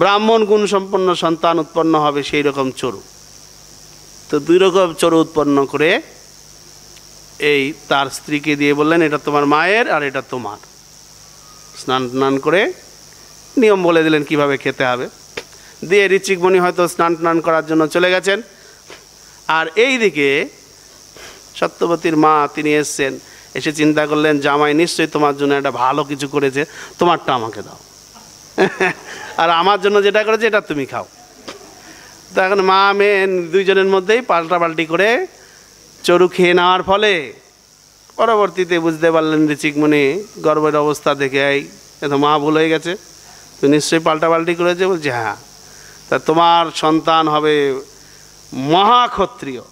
[SPEAKER 1] ব্রাহ্মণ গুণসম্পন্ন সন্তান উৎপন্ন হবে সেই রকম চরু। তো দুই রকম চরু উৎপন্ন করে এই তার স্ত্রীকে দিয়ে বললেন এটা তোমার মায়ের আর এটা তোমার। স্নান করে নিয়ম বলে দিলেন কিভাবে খেতে হবে। দিয়ে ঋচিকমণি হয়তো স্নান টান করার জন্য চলে গেছেন। আর এই দিকে সত্যবতীর মা তিনি এসছেন, এসে চিন্তা করলেন জামাই নিশ্চয়ই তোমার জন্য একটা ভালো কিছু করেছে, তোমারটা আমাকে দাও, আর আমার জন্য যেটা করেছে এটা তুমি খাও। তো এখন মা মেয়ে দুইজনের মধ্যেই পাল্টাপাল্টি করে চড়ু খেয়ে নেওয়ার ফলে পরবর্তীতে বুঝতে পারলেন ঋচিকমণি গর্ভের অবস্থা দেখে, এই এ তো মা ভুল হয়ে গেছে, তুই নিশ্চয়ই পাল্টাপাল্টি করেছে। বলছে হ্যাঁ, তা তোমার সন্তান হবে মহাক্ষত্রিয়।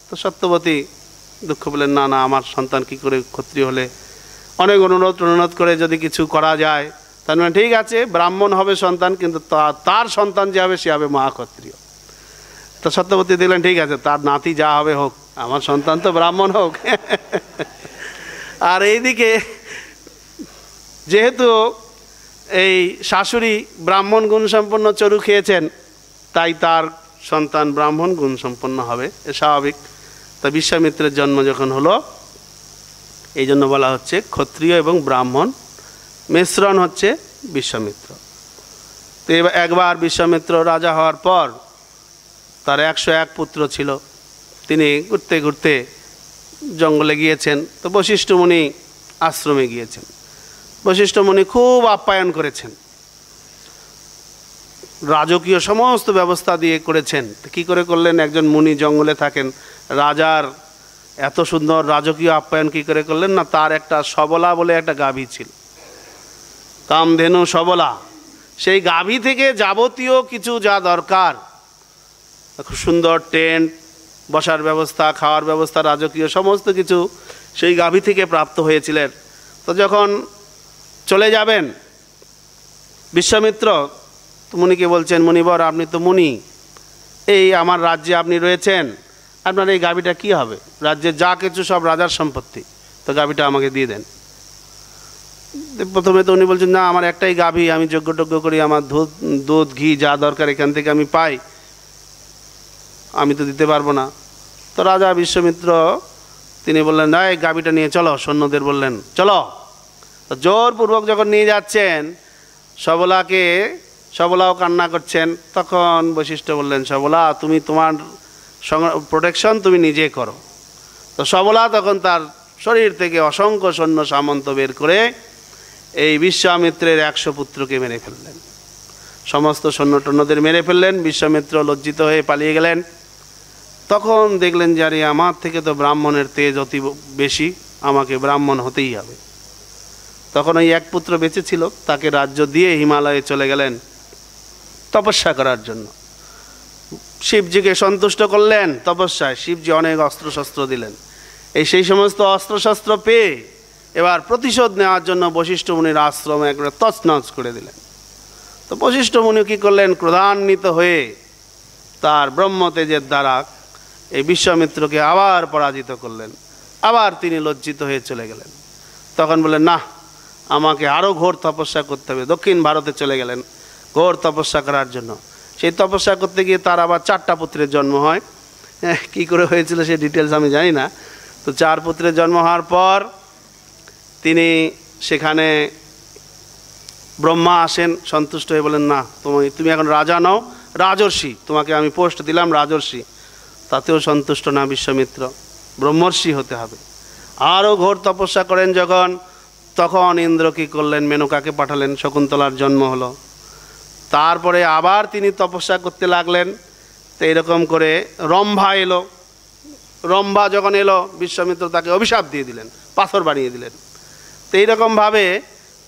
[SPEAKER 1] তো সত্যবতী দুঃখ পেলেন, না না, আমার সন্তান কি করে ক্ষত্রিয় হলে, অনেক অনুরোধ করে যদি কিছু করা যায়, তার মানে ঠিক আছে ব্রাহ্মণ হবে সন্তান, কিন্তু তার সন্তান যে হবে সে হবে মহাক্ষত্রিয়। তো সত্যবতী দেখলেন ঠিক আছে, তার নাতি যা হবে হোক, আমার সন্তান তো ব্রাহ্মণ হোক। আর এইদিকে যেহেতু এই শাশুড়ি ব্রাহ্মণ গুণসম্পন্ন চড়ু খেয়েছেন, তাই তার সন্তান ব্রাহ্মণ গুণসম্পন্ন হবে, এ স্বাভাবিক। তা বিশ্বামিত্রের জন্ম যখন হলো, এই জন্য বলা হচ্ছে ক্ষত্রিয় এবং ব্রাহ্মণ মিশ্রণ হচ্ছে বিশ্বামিত্র। তো একবার বিশ্বামিত্র রাজা হওয়ার পর তার 101 পুত্র ছিল। তিনি ঘুরতে ঘুরতে জঙ্গলে গিয়েছেন, তো বশিষ্ঠ মুনি আশ্রমে গিয়েছেন। বশিষ্ঠ মুনি খুব আপ্যায়ন করেছেন, রাজকীয় সমস্ত ব্যবস্থা দিয়ে করেছেন। কি করে করলেন? একজন মুনি জঙ্গলে থাকেন, রাজার এত সুন্দর রাজকীয় আপ্যায়ন কি করে করলেন না, তার একটা সবলা বলে একটা গাভী ছিল, কামধেনু সবলা। সেই গাভী থেকে যাবতীয় কিছু যা দরকার, খুব সুন্দর টেন্ট, বসার ব্যবস্থা, খাওয়ার ব্যবস্থা, রাজকীয় সমস্ত কিছু সেই গাভী থেকে প্রাপ্ত হয়েছিলেন। তো যখন চলে যাবেন বিশ্বামিত্র মুনিকে বলছেন, মুনিবর আপনি তো মুনি, এই আমার রাজ্যে আপনি রয়েছেন, আপনার এই গাভীটা কি হবে? রাজ্যে যা কিছু সব রাজার সম্পত্তি, তো গাভীটা আমাকে দিয়ে দেন। প্রথমে তো উনি বলছেন, না আমার একটাই গাভী, আমি যজ্ঞ করি, আমার দুধ ঘি যা দরকার এখান থেকে আমি পাই, আমি তো দিতে পারবো না। তো রাজা বিশ্বামিত্র তিনি বললেন, না এই গাভীটা নিয়ে চলো। সৈন্যদের বললেন চলো। তো জোরপূর্বক যখন নিয়ে যাচ্ছেন, সবলাও কান্না করছেন। তখন বশিষ্ঠ বললেন, সবলা তুমি তোমার প্রোটেকশন তুমি নিজে করো। তো সবলা তখন তার শরীর থেকে অসংখ্য সৈন্য সামন্ত বের করে এই বিশ্বামিত্রের 100 পুত্রকে মেরে ফেললেন, সমস্ত সৈন্যটন্যদের মেরে ফেললেন। বিশ্বামিত্র লজ্জিত হয়ে পালিয়ে গেলেন। তখন দেখলেন যে আরে আমার থেকে তো ব্রাহ্মণের তেজ অতি বেশি, আমাকে ব্রাহ্মণ হতেই হবে। তখন ওই এক পুত্র বেঁচে ছিল, তাকে রাজ্য দিয়ে হিমালয়ে চলে গেলেন তপস্যা করার জন্য। শিবজিকে সন্তুষ্ট করলেন তপস্যায়, শিবজি অনেক অস্ত্রশস্ত্র দিলেন। সেই সমস্ত অস্ত্রশস্ত্র পেয়ে এবার প্রতিশোধ নেওয়ার জন্য বশিষ্ঠ মুনির আশ্রমে একবারে তছনছ করে দিলেন। তো বশিষ্ঠ মুনি কী করলেন? ক্রোধান্বিত হয়ে তার ব্রহ্মতেজের দ্বারা এই বিশ্বামিত্রকে আবার পরাজিত করলেন। আবার তিনি লজ্জিত হয়ে চলে গেলেন। তখন বললেন, না আমাকে আরও ঘোর তপস্যা করতে হবে। দক্ষিণ ভারতে চলে গেলেন ঘোর তপস্যা করার জন্য। সেই তপস্যা করতে গিয়ে তার আবার 4টা পুত্রের জন্ম হয়। কী করে হয়েছিল সে ডিটেলস আমি জানি না। তো 4 পুত্রের জন্ম হওয়ার পর তিনি সেখানে ব্রহ্মা আসেন, সন্তুষ্ট হয়ে বলেন, না তুমি এখন রাজা নও, রাজর্ষি, তোমাকে আমি পোস্ট দিলাম রাজর্ষি। তাতেও সন্তুষ্ট না বিশ্বামিত্র, ব্রহ্মর্ষি হতে হবে। আরও ঘোর তপস্যা করেন যখন, তখন ইন্দ্র কী করলেন? মেনকাকে পাঠালেন, শকুন্তলার জন্ম হলো। তারপরে আবার তিনি তপস্যা করতে লাগলেন। তো এরকম করে রম্ভা এলো। রম্ভা যখন এলো, বিশ্বামিত্র তাকে অভিশাপ দিয়ে দিলেন, পাথর বানিয়ে দিলেন। তো এইরকমভাবে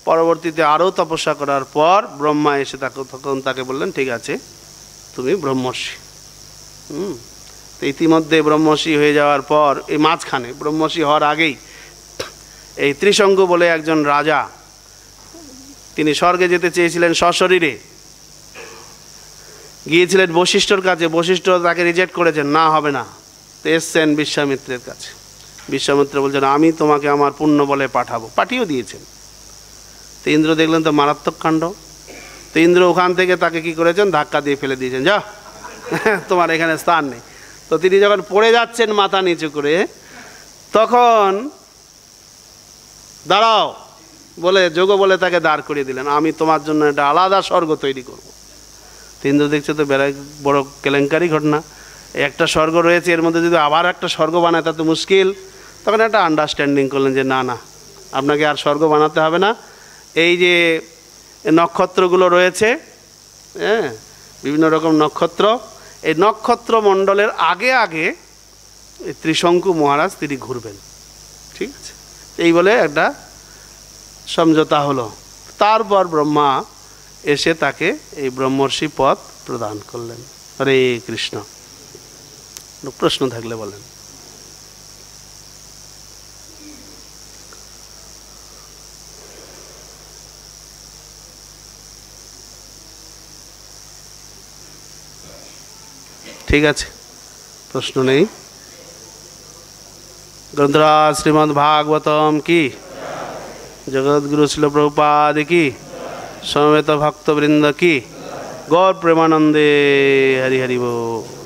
[SPEAKER 1] পরবর্তীতে আরও তপস্যা করার পর ব্রহ্মা এসে তখন তাকে বললেন, ঠিক আছে তুমি ব্রহ্মর্ষি। তো ইতিমধ্যে ব্রহ্মর্ষি হয়ে যাওয়ার পর, এই মাঝখানে ব্রহ্মর্ষি হওয়ার আগেই এই ত্রিশঙ্কু বলে একজন রাজা, তিনি স্বর্গে যেতে চেয়েছিলেন সশরীরে, গিয়েছিলেন বশিষ্ঠর কাছে। বশিষ্ঠ তাকে রিজেক্ট করেছেন, না হবে না। তো এসছেন বিশ্বামিত্রের কাছে। বিশ্বামিত্র বলছেন, আমি তোমাকে আমার পুণ্য বলে পাঠাবো, পাঠিয়েও দিয়েছেন। তো ইন্দ্র দেখলেন তো মারাত্মক কাণ্ড। তো ইন্দ্র ওখান থেকে তাকে কি করেছেন? ধাক্কা দিয়ে ফেলে দিয়েছেন, যা তোমার এখানে স্থান নেই। তো তিনি যখন পড়ে যাচ্ছেন মাথা নিচু করে, তখন দাঁড়াও বলে যোগ বলে তাকে দাঁড় করিয়ে দিলেন, আমি তোমার জন্য একটা আলাদা স্বর্গ তৈরি করব। ইন্দ্র দেখছে তো বেড়াই বড় কেলেঙ্কারি ঘটনা, একটা স্বর্গ রয়েছে, এর মধ্যে যদি আবার একটা স্বর্গ বানায় তা তো মুশকিল। তখন একটা আন্ডারস্ট্যান্ডিং করলেন যে না না, আপনাকে আর স্বর্গ বানাতে হবে না, এই যে নক্ষত্রগুলো রয়েছে, হ্যাঁ বিভিন্ন রকম নক্ষত্র, এই নক্ষত্র মণ্ডলের আগে আগে এই ত্রিশঙ্কু মহারাজ তিনি ঘুরবেন, ঠিক আছে, এই বলে একটা সমঝোতা হলো। তারপর ব্রহ্মা এসে তাকে এই ব্রহ্মর্ষি পদ প্রদান করলেন। হরে কৃষ্ণ। প্রশ্ন থাকলে বলেন। ঠিক আছে, প্রশ্ন নেই। গ্রন্থরাজ শ্রীমদ্ ভাগবতম কি, জগৎগুরু শিল প্রভুপাদ কি, সমবেত ভক্তবৃন্দ কি, গৌর প্রেমানন্দে। হরি হরি বল।